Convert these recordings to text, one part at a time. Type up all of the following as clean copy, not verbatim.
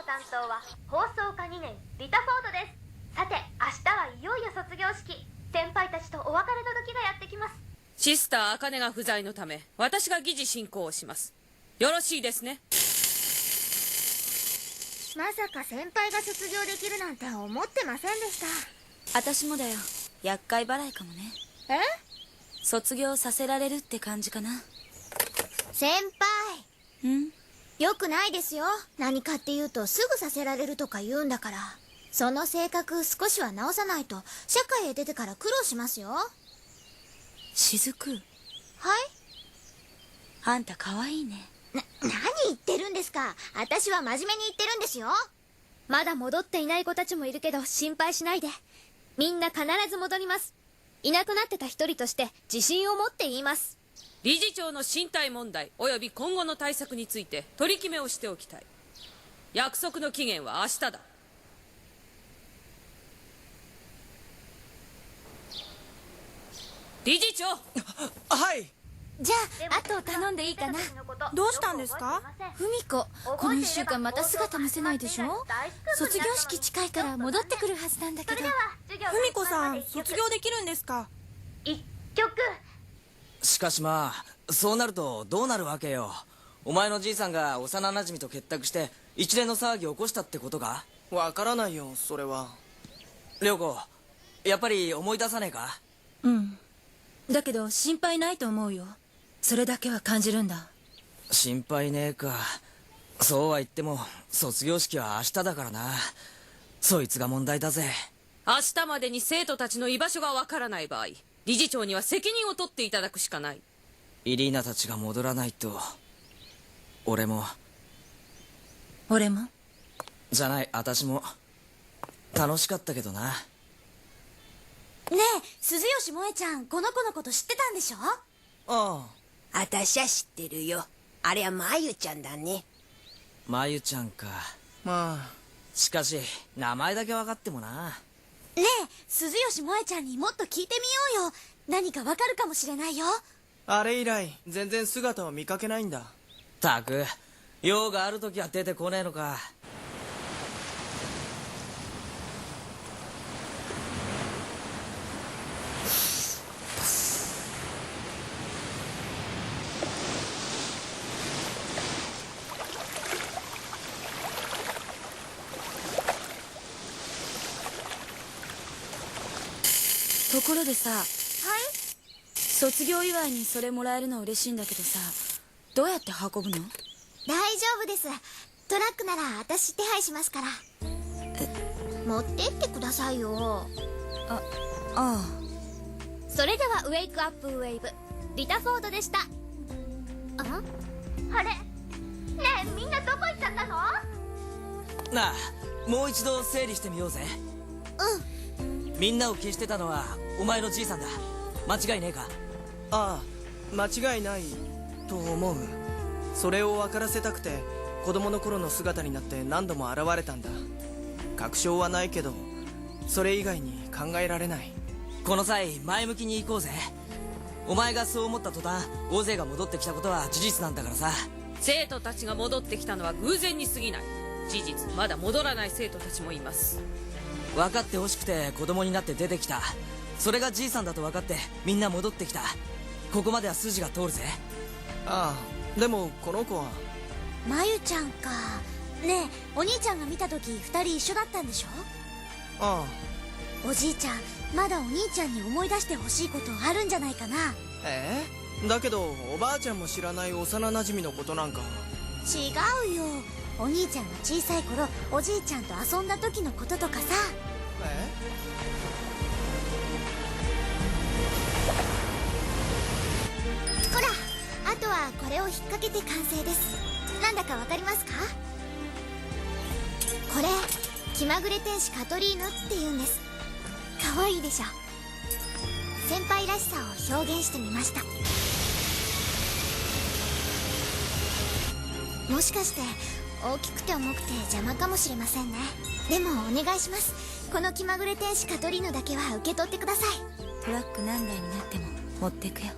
担当は放送科2年リタフォードです。さて、明日はいよいよ卒業式。先輩たちとお別れの時がやってきます。シスター茜が不在のため私が議事進行をします。よろしいですね。まさか先輩が卒業できるなんて思ってませんでした。私もだよ。厄介払いかもね。え？卒業させられるって感じかな。先輩。ん？よくないですよ。何かって言うとすぐさせられるとか言うんだから。その性格少しは直さないと社会へ出てから苦労しますよ。雫。はい？あんた可愛いね。何言ってるんですか。私は真面目に言ってるんですよ。まだ戻っていない子たちもいるけど心配しないで。みんな必ず戻ります。いなくなってた一人として自信を持って言います。理事長の身体問題および今後の対策について取り決めをしておきたい。約束の期限は明日だ。理事長。はい。じゃあ、あと頼んでいいかな。どうしたんですか？ふみこ、この1週間また姿見せないでしょ。卒業式近いから戻ってくるはずなんだけど。ふみこさん、卒業できるんですか？一曲。しかしまあ、そうなるとどうなるわけよ。お前のじいさんが幼馴染と結託して一連の騒ぎを起こしたってことか？わからないよ、それは。涼子、やっぱり思い出さねえか？うん。だけど心配ないと思うよ。それだけは感じるんだ。心配ねえか。そうは言っても卒業式は明日だからな。そいつが問題だぜ。明日までに生徒たちの居場所がわからない場合、理事長には責任を取っていただくしかない。イリーナたちが戻らないと、俺もじゃない、私も楽しかったけどな。ねえ、鈴吉萌ちゃん、この子のこと知ってたんでしょ？ああ。あたしゃ知ってるよ。あれはまゆちゃんだね。まゆちゃんか。まあ。しかし名前だけ分かってもな。ねえ、鈴吉萌ちゃんにもっと聞いてみようよ。何かわかるかもしれないよ。あれ以来、全然姿を見かけないんだ。たく、用がある時は出てこねえのか。ところでさ、卒業祝いにそれもらえるの嬉しいんだけどさ、どうやって運ぶの？大丈夫です。トラックなら私手配しますから。持ってってくださいよ。ああ。それではウェイクアップウェイブリタフォードでした。あれ？ねえ、みんなどこ行っちゃったの？なあ、もう一度整理してみようぜ。みんなを消してたのはお前のじいさんだ。間違いねえか？ああ、間違いないと思う。それを分からせたくて子供の頃の姿になって何度も現れたんだ。確証はないけどそれ以外に考えられない。この際前向きに行こうぜ。お前がそう思った途端大勢が戻ってきたことは事実なんだからさ。生徒たちが戻ってきたのは偶然に過ぎない。事実、まだ戻らない生徒たちもいます。分かってほしくて子供になって出てきた。それがじいさんだと分かってみんな戻ってきた。ここまでは筋が通るぜ。ああ、でもこの子は。まゆちゃんか。ねえ、お兄ちゃんが見た時二人一緒だったんでしょ？あおじいちゃん、まだお兄ちゃんに思い出してほしいことあるんじゃないかな。あ。だけどおばあちゃんも知らない幼なじみのことなんか。違うよ。お兄ちゃんが小さい頃おじいちゃんと遊んだ時のこととかさ。ほら、あとはこれを引っ掛けて完成です。なんだかわかりますか？これ気まぐれ天使カトリーヌって言うんです。かわいいでしょ。先輩らしさを表現してみました。もしかして大きくて重くて邪魔かもしれませんね。でもお願いします。この気まぐれ天使カトリーヌだけは受け取ってください。トラック何台になっても持ってくよ。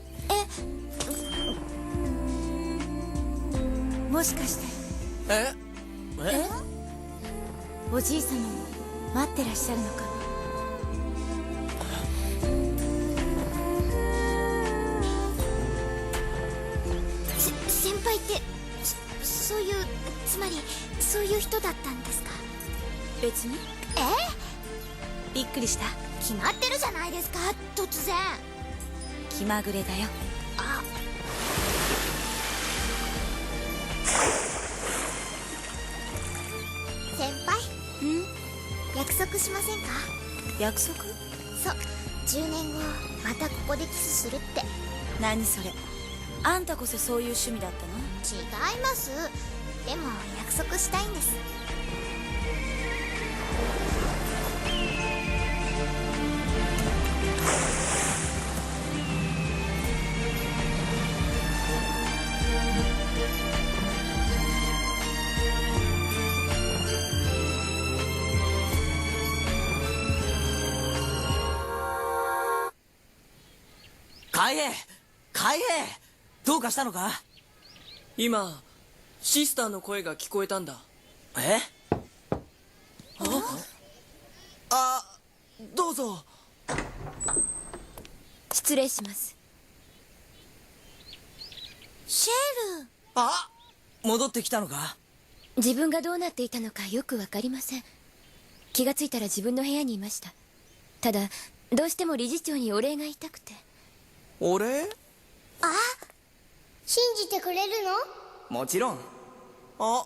もしかして。え？おじい様も待ってらっしゃるのかな。先輩ってそういう、つまりそういう人だったんですか？別に。びっくりした。決まってるじゃないですか、突然。気まぐれだよ。あ、先輩、約束しませんか？約束？そう、10年後またここでキスするって。何それ。あんたこそそういう趣味だったの？違います。でも約束したいんです。海兵どうかしたのか？今シスターの声が聞こえたんだ。え？どうぞ。失礼します。シェル。あ、戻ってきたのか？自分がどうなっていたのかよくわかりません。気がついたら自分の部屋にいました。ただどうしても理事長にお礼が言いたくて。俺？信じてくれるの？もちろん。あ、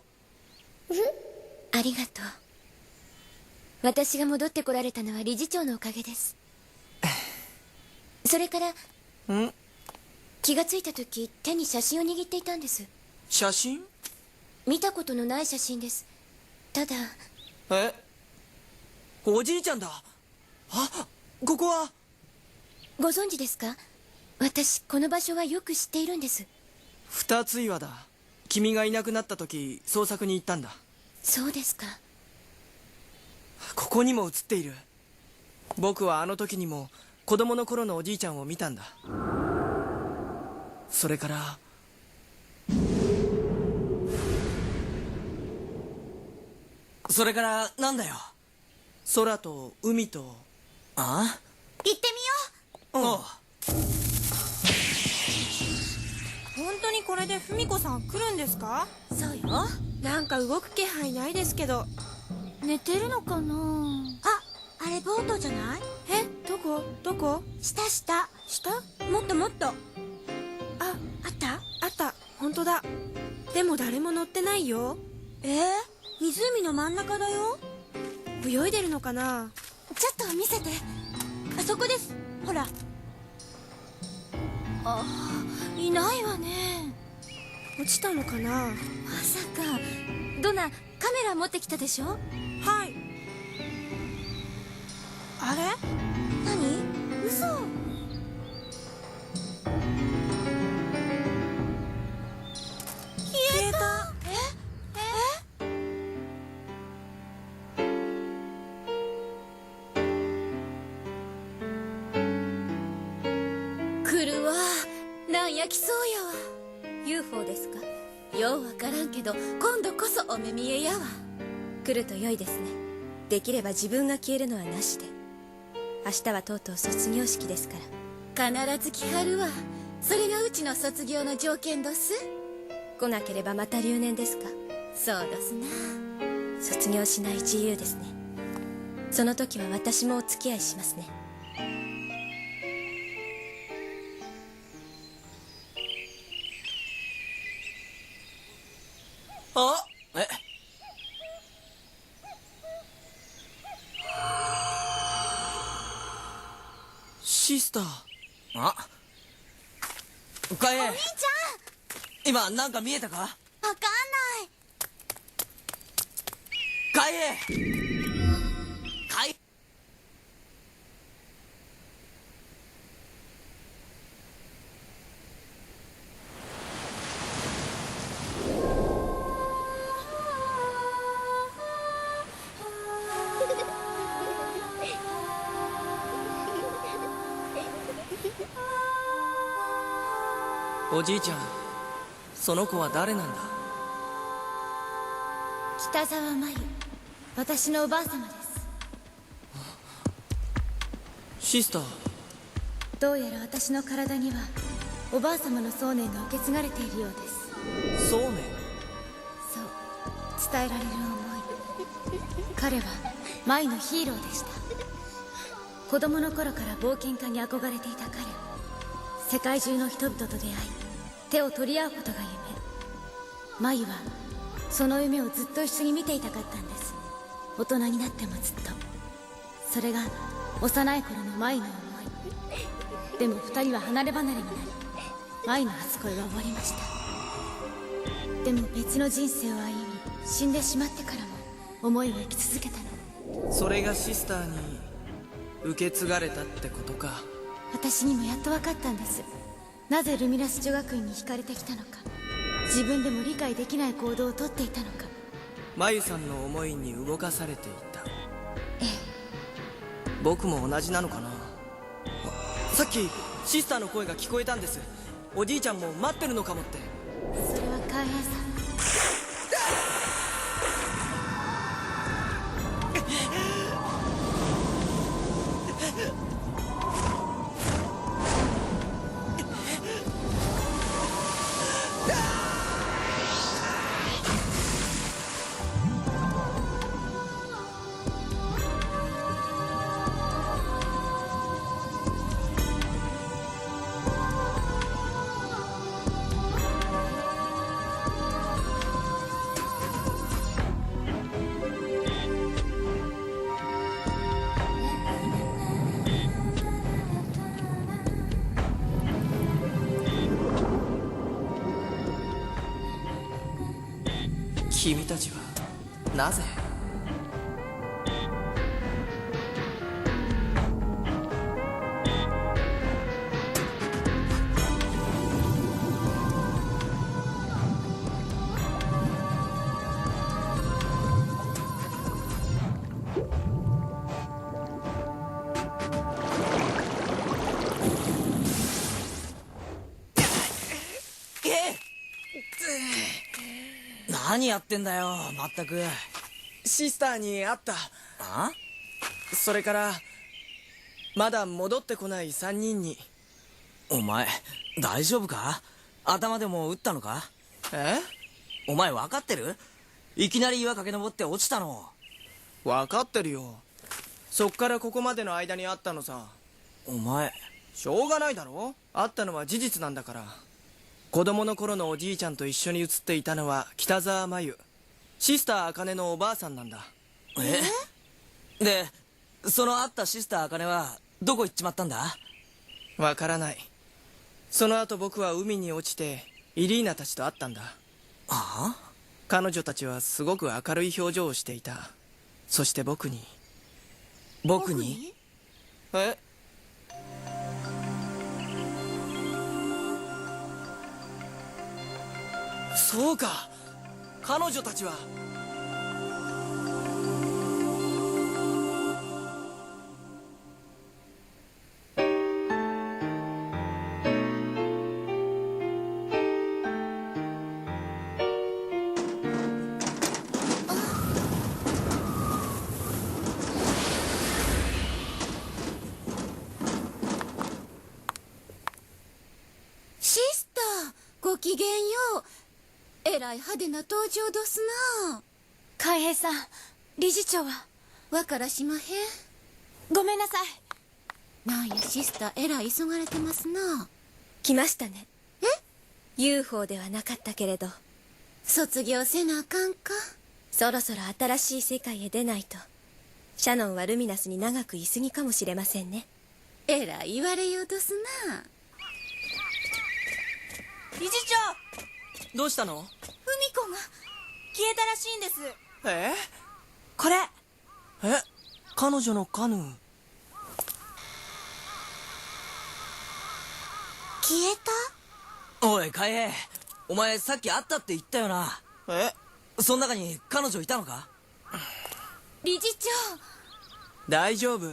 ありがとう。私が戻ってこられたのは理事長のおかげです。それから気がついた時手に写真を握っていたんです。写真？見たことのない写真です。ただおじいちゃんだ。あ、ここは。ご存知ですか？私この場所はよく知っているんです。二つ岩だ。君がいなくなった時捜索に行ったんだ。そうですか。ここにも写っている。僕はあの時にも子供の頃のおじいちゃんを見たんだ。それからなんだよ。空と海と。あ？行ってみよう。おう。本当にこれで文子さん来るんですか？そうよ。なんか動く気配ないですけど。寝てるのかな。あれボートじゃない？どこ？下。下？もっともっと。あった本当だ。でも誰も乗ってないよ。湖の真ん中だよ。泳いでるのかな？ちょっと見せて。あそこです。ほら。いないわね。落ちたのかな？まさかドナカメラ持ってきたでしょ？はい。あれ？何？嘘。消えた。来るわ。なんや来そうやわ。 UFO ですか？ようわからんけど今度こそお目見えやわ。来ると良いですね。できれば自分が消えるのはなしで。明日はとうとう卒業式ですから。必ず来はるわ。それがうちの卒業の条件どす。来なければまた留年ですか？そうどすな。卒業しない自由ですね。その時は私もお付き合いしますね。あ？シスター。あ？海兵。お兄ち今なんか見えたか？ゃん。わかんない。海兵。おじいちゃん、その子は誰なんだ？北沢真由、私のおばあ様です。シスター。どうやら私の体にはおばあ様の想念が受け継がれているようです。そうね。そう伝えられる思い。彼は舞のヒーローでした。子供の頃から冒険家に憧れていた彼。世界中の人々と出会い手を取り合うことが夢。舞はその夢をずっと一緒に見ていたかったんです。大人になってもずっと。それが幼い頃の舞の思い。でも二人は離れ離れになり舞の初恋は終わりました。でも別の人生を歩み死んでしまってからも思いは生き続けたの。それがシスターに受け継がれたってことか。私にもやっと分かったんです。なぜルミナス女学院に惹かれてきたのか、自分でも理解できない行動をとっていたのか。マユさんの思いに動かされていた。ええ。僕も同じなのかな。さっきシスターの声が聞こえたんです。おじいちゃんも待ってるのかもって。それは海兵さん。君たちはなぜ？何やってんだよまったく。シスターに会った。あ？それからまだ戻ってこない3人に。お前大丈夫か？頭でも打ったのか？え？お前分かってる？いきなり岩駆け上って落ちたの。分かってるよ。そっからここまでの間に会ったのさ。お前しょうがないだろ。会ったのは事実なんだから。子供の頃のおじいちゃんと一緒に写っていたのは北沢真由、シスター茜のおばあさんなんだ。え？でその会ったシスター茜はどこ行っちまったんだ？わからない。その後僕は海に落ちてイリーナたちと会ったんだ。ああ？彼女たちはすごく明るい表情をしていた。そして僕に。え？そうか、彼女たちは。シスターごきげんよう。えらい派手な登場どすな。海兵さん、理事長は？わからしまへん。ごめんなさい。なんやシスターえらい急がれてますな。来ましたね。え？ UFO ではなかったけれど、卒業せなあかんか。そろそろ新しい世界へ出ないと。シャノンはルミナスに長くいすぎかもしれませんね。えらい言われようどすな。理事長、どうしたの？ふみ子が消えたらしいんです。え？これ。え？彼女のカヌー。消えた？おい海兵、お前さっき会ったって言ったよな。え？その中に彼女いたのか？理事長。大丈夫、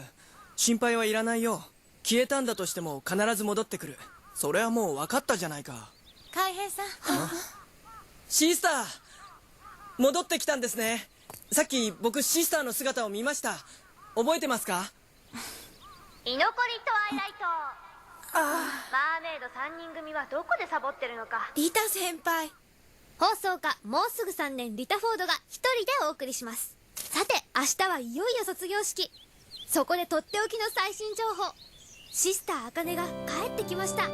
心配はいらないよ。消えたんだとしても必ず戻ってくる。それはもう分かったじゃないか。海兵さん、シスター、戻ってきたんですね。さっき僕シスターの姿を見ました。覚えてますか？居残りトワイライト。マーメイド3人組はどこでサボってるのか。リタ先輩。放送家もうすぐ3年リタ・フォードが一人でお送りします。さて明日はいよいよ卒業式。そこでとっておきの最新情報、シスター茜が帰ってきました。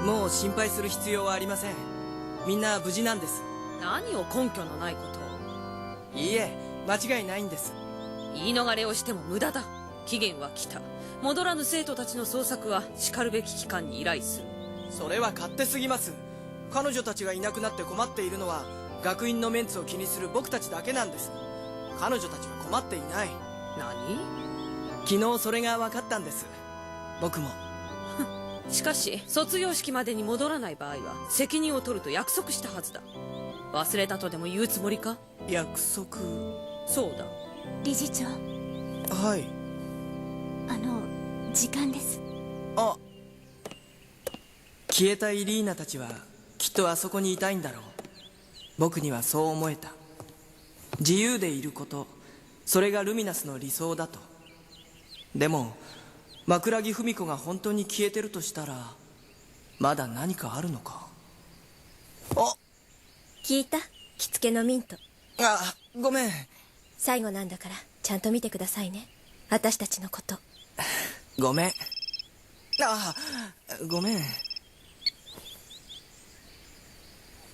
もう心配する必要はありません。みんな無事なんです。何を根拠のないことを。いいえ、間違いないんです。言い逃れをしても無駄だ。期限は来た。戻らぬ生徒たちの捜索はしかるべき機関に依頼する。それは勝手すぎます。彼女たちがいなくなって困っているのは学院のメンツを気にする僕たちだけなんです。彼女たちは困っていない。何？昨日それが分かったんです。僕も。しかし卒業式までに戻らない場合は責任を取ると約束したはずだ。忘れたとでも言うつもりか？約束。そうだ。理事長、はい。時間です。あ、消えたイリーナたちはきっとあそこにいたいんだろう。僕にはそう思えた。自由でいること、それがルミナスの理想だと。でも枕木文子が本当に消えてるとしたらまだ何かあるのか。あ、聞いた？着付けのミント。あ、ごめん。最後なんだからちゃんと見てくださいね、私たちのこと。ごめん。あ、ごめん。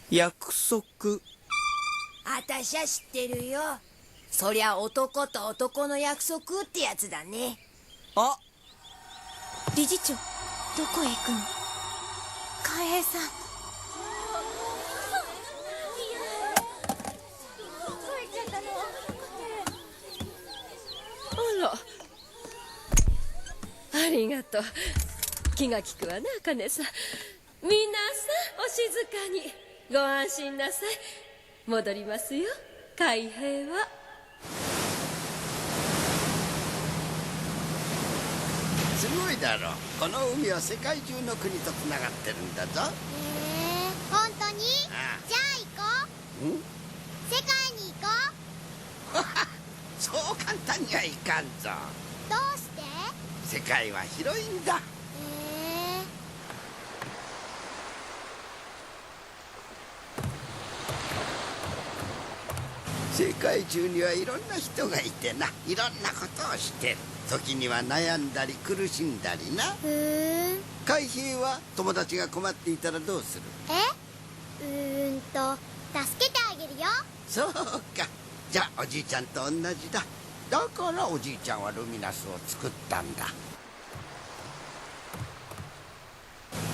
約束。あたしゃ知ってるよ。そりゃ男と男の約束ってやつだね。あ、理事長。どこへ行くの？海兵さん。ありがとう。気が利くわな、茜さん。皆さんお静かにご安心なさい。戻りますよ、海兵は。すごいだろう。この海は世界中の国とつながってるんだぞ。本当に？ああ、じゃあ行こう。世界に行こそう簡単にはいかんぞ。う。どうして？世界は広いんだ。世界中にはいろんな人がいてな、いろんなことをしてる。時には悩んだり苦しんだりな。海兵は友達が困っていたらどうする？助けてあげるよ。そうか。じゃあおじいちゃんと同じだ。だからおじいちゃんはルミナスを作ったんだ。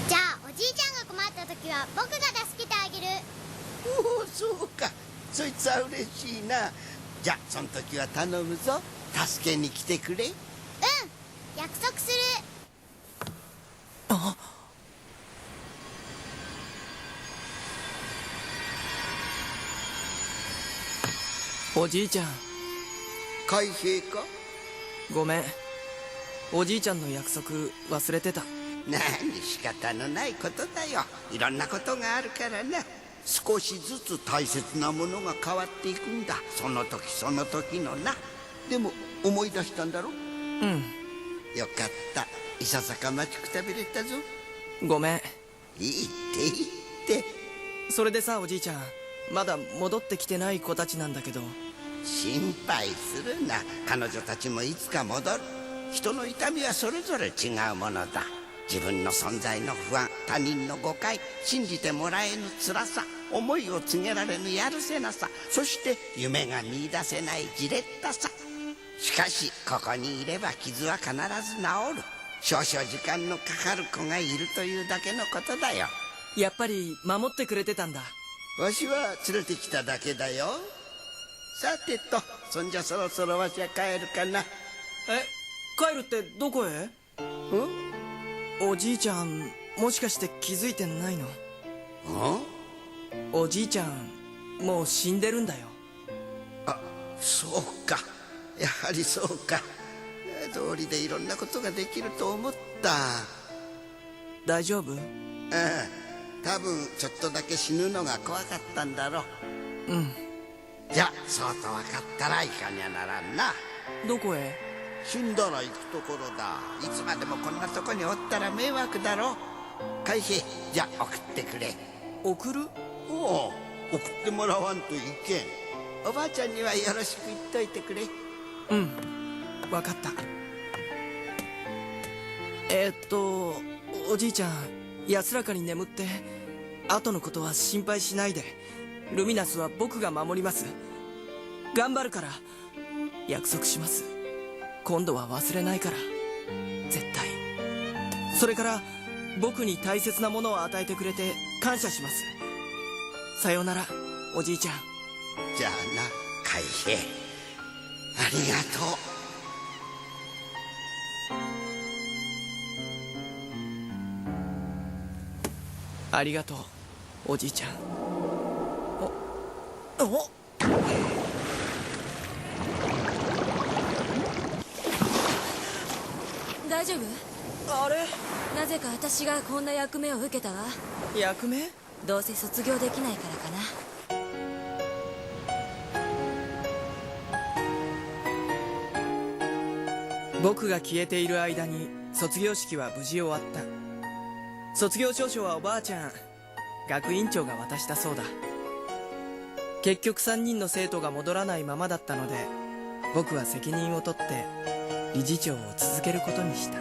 じゃあおじいちゃんが困った時は僕が助けてあげる。おお、そうか。そいつは嬉しいな。じゃあその時は頼むぞ。助けに来てくれ。約束する。あ、おじいちゃん。海兵か？ごめん。おじいちゃんの約束忘れてた。何、仕方のないことだよ。いろんなことがあるからな。少しずつ大切なものが変わっていくんだ。その時その時のな。でも思い出したんだろ？うん。よかった。いささか待ちくたびれたぞ。ごめん。いいっていいって。それでさ、おじいちゃん、まだ戻ってきてない子たちなんだけど。心配するな。彼女たちもいつか戻る。人の痛みはそれぞれ違うものだ。自分の存在の不安、他人の誤解、信じてもらえぬ辛さ、思いを告げられぬやるせなさ、そして夢が見出せないじれったさ。しかしここにいれば傷は必ず治る。少々時間のかかる子がいるというだけのことだよ。やっぱり守ってくれてたんだ。わしは連れてきただけだよ。さてと、そんじゃそろそろわしは帰るかな。帰るってどこへ？おじいちゃん、もしかして気づいてないの？おじいちゃん、もう死んでるんだよ。そうか、やはりそうか。道理でいろんなことができると思った。大丈夫？多分ちょっとだけ死ぬのが怖かったんだろう。うん。じゃそうと分かったら行かにゃならんな。どこへ？死んだら行くところだ。いつまでもこんなとこにおったら迷惑だろ。海兵、じゃ送ってくれ。送る？おう、送ってもらわんといけん。おばあちゃんにはよろしく言っといてくれ。うん、分かった。おじいちゃん、安らかに眠って、後のことは心配しないで。ルミナスは僕が守ります。頑張るから約束します。今度は忘れないから、絶対。それから僕に大切なものを与えてくれて感謝します。さようなら、おじいちゃん。じゃあな、海兵、ありがとう。ありがとう、おじいちゃん。お大丈夫？あれ？なぜか私がこんな役目を受けたわ。役目？どうせ卒業できないからかな。僕が消えている間に卒業式は無事終わった。卒業証書はおばあちゃん、学院長が渡したそうだ。結局3人の生徒が戻らないままだったので、僕は責任を取って理事長を続けることにした。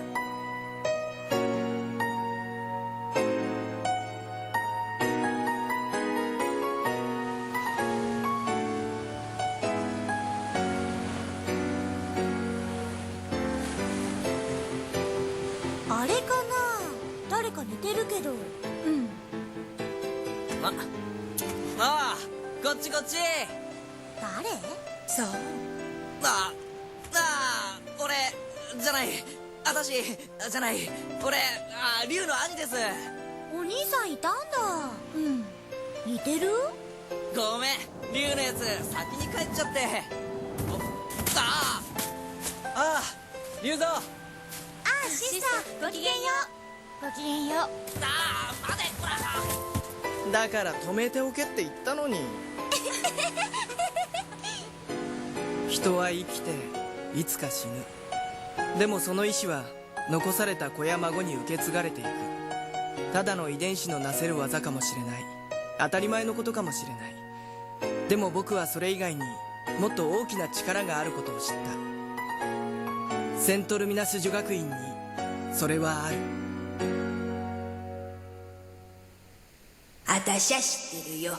あれかな、誰か寝てるけど。ああ、こっちこっち。誰？そう。俺じゃない、私じゃない、俺龍の兄です。お兄さんいたんだ。似てる？ごめん、龍のやつ先に帰っちゃって。龍蔵。シスター、ごきげんよう。ごきげんよう。待て、こら。だから止めておけって言ったのに。人は生きていつか死ぬ。でもその意志は残された子や孫に受け継がれていく。ただの遺伝子のなせる技かもしれない。当たり前のことかもしれない。でも僕はそれ以外にもっと大きな力があることを知った。セントルミナス女学院にそれはある。あたしゃ知ってるよ。